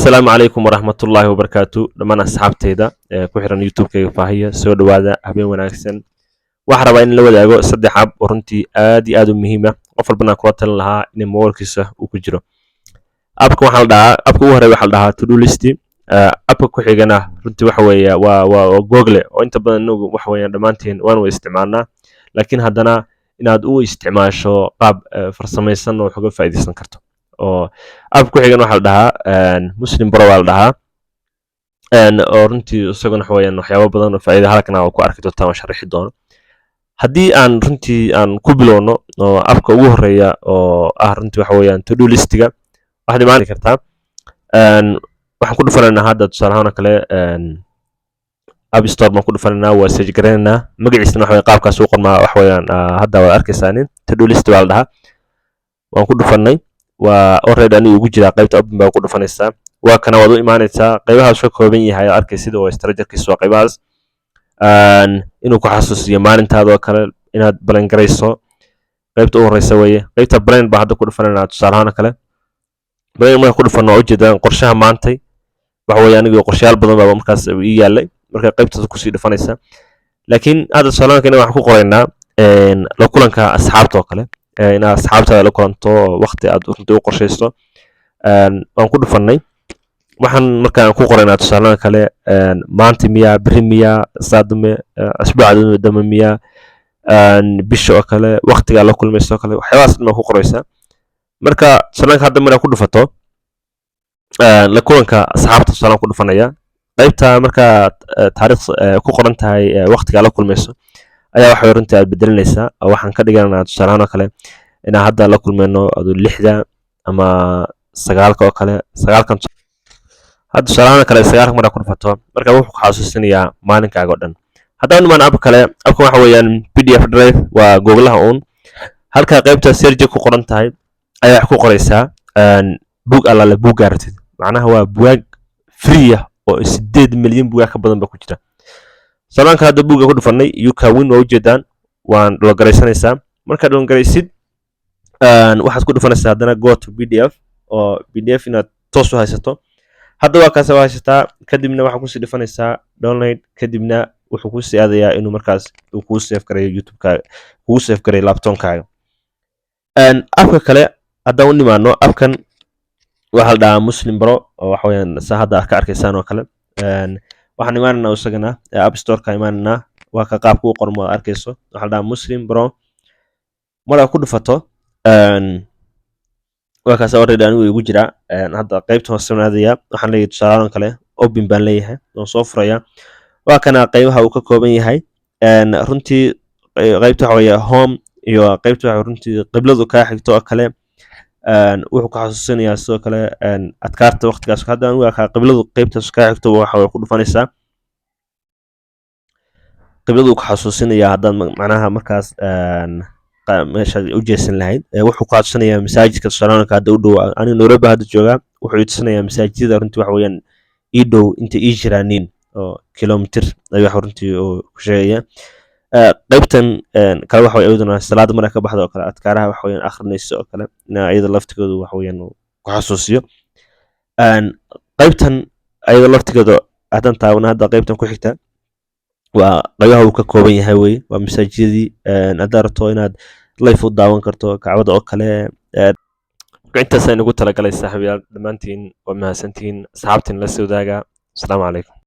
السلام عليكم ورحمة الله وبركاته لما أصحابتيدا ku xiran youtube-kayga faahiya soo dhawaada habeen wanaagsan waxaan rabaa in la wadaago saddex app oo runtii aad iyo aad u muhiim ah qof walbana kula talin lahaa in mobilkiisa uu ku jiro appka waxaa la dhahaa appka ugu horeeya waxaa la dhahaa to-do list appka ku xigana runtii waxa weeye waa google oo inta badan inagu waxa weeyaan dhammaanteen waan way isticmaalnaa laakiin haddana inaad u isticmaasho qaab farsamaysan oo xoga faa'iidaysan karto oo app ku xigan waxaa la dhahaa muslim pro waa la dhahaa oo runtii isaguna waxa weeyaan waxyaabo badan oo faa'iido halkan aad ku arki doontaan oo sharxi doono haddii aan runtii aan ku bilowno oo appka ugu horeeya oo ah runtii waxa weeyaan to-do listiga waxaad imaan kartaa waxaan ku dhufanaynaa hadda tusaale ahaan kale app store baan ku dhufanaynaa waa search garanaynaa magaciisana waxa weeye qaabkaas u qormaa waxa weeyaan hadda waad arkaysaa to-do list baa la dhahaa waan ku dhufanay waa already anigu ugu jiraa qaybta open baa ku dhufanaysaa waa kana waad u imaanaysaa qaybahaas ka kooban yahay arkay sida oo structure-kiisu waa qaybahaas inuu ku xasuusiyo maalintaada oo kale inaad plan garayso qaybta ugu horeysa weeye qaybta plan baa hadda ku dhufanaynaa tusaale ahaan kale plan marka ku dhufano waa ujeedaan qorshaha maantay waxa weeye anigu qorshayaal badan baa markaas ii yaalay marka qaybtaas kusii dhufanaysaa laakiin hadda tusaale ahaan kale waxaan ku qoraynaa la kulanka asxaabta oo kale inaad asxaabtaada la kulanto waqti aad runtii u qorshaysto waan ku dhufanay waxaan markaan ku qoraynaa tusaalaha kale maanta miyaa beri miyaa saadame asbuuca dama miyaa bisha oo kale waqtigaa la kulmayso oo kale waxyaabahaas dhan ku qoraysaa marka tusaalaha hadda markaa ku dhufato la kulanka asxaabta tusaalaha ku dhufanaya qaybta markaa taariikh ku qoran tahay waqtigaa la kulmayso ayaa waxa runtii aad bedelinaysaa waxaan ka dhiganaynaa tusaalahaan oo kale inaan hadda la kulmayno adu 6 ama 9 oo kale 9kan hadda tusaalahaan kale 9 markaa ku dhufato marka wuxuu ku xasuusinayaa maalinkaaga oo dhan haddaan imaan app kale appka waxa weeyaan pdf drive waa googlaha uun halka qaybta search ku qoran tahay ayaa wax ku qoraysaa book alla book gaartid macnaha waa buug free ah oo 8 milyan buug ka badan ba ku jira salaanka hadda buuga ku dhufanay yuka win waa ujeedaan waan dhulgaraysanaysaa markaad dhulgaraysid waxaad ku dhufanaysaa haddana go to pdf oo pdf inaad toos u haysato hadda waa kaas haysataa kadibna waxaad kusii dhufanaysaa download kadibna wuxuu ku sii aadayaa inuu markaas uu kuu save gareeyo youtube-kaaga kuu save gareeyo laptop-kaaga appka kale haddaan u nimaano appkan waxaa la dhahaa muslim pro oo waxa weeyaan saa hadda ka arkaysaan oo kale waxaan imaanaynaa isagana app store-ka imaanaynaa waa ka qaabka u qormo aad arkayso waxaa la dhahaa muslim pro markaa ku dhufato waa kaas already anigu igu jiraa hadda qaybta hoose aadaya waxaan leeyahay tusaalahan kale open baan leeyahay waan soo furayaa waa kana qaybaha uu ka kooban yahay runtii qaybta waxa weeye home iyo qaybta waxa runtii qibladu ka xigto oo kale wuxuu ka xasuusinayaa sidoo kale adkaarta waqtigaas hadda anigu ka qibladu qaybtaas ka xigto waxa ku dhufanaysaa qibladu ka xasuusinayaa hadda macnaha markaas meesha u jeesan lahayd wuxuu ku xasuusinayaa masaajidka salaanka hadda u dhow aniga Nairobi hadda jooga wuxuu tusinayaa masaajidda runtii waxa weeyaan ii dhow inta ii jiraanin oo kilomitir ay wax runtii ku sheegaya qaybtan kale waxa weeye ayaduna salaad marka ka baxdo oo kale adkaaraha waxa weeyaan akhrinayso oo kale ayada laftigoodu waxa weeyaan ku xasuusiyo qaybtan ayada laftigoodu hadan taawna hadda qaybtan ku xigta waa qaybaha uu ka kooban yahay way waa masaajidii aad rabto inaad live u daawan karto kacbada oo kale intaas aynu ku talagalay saaxiibayaal dhamaantiin waa mahadsantiin asxaabtiin la soo daaga assalaamu calaykum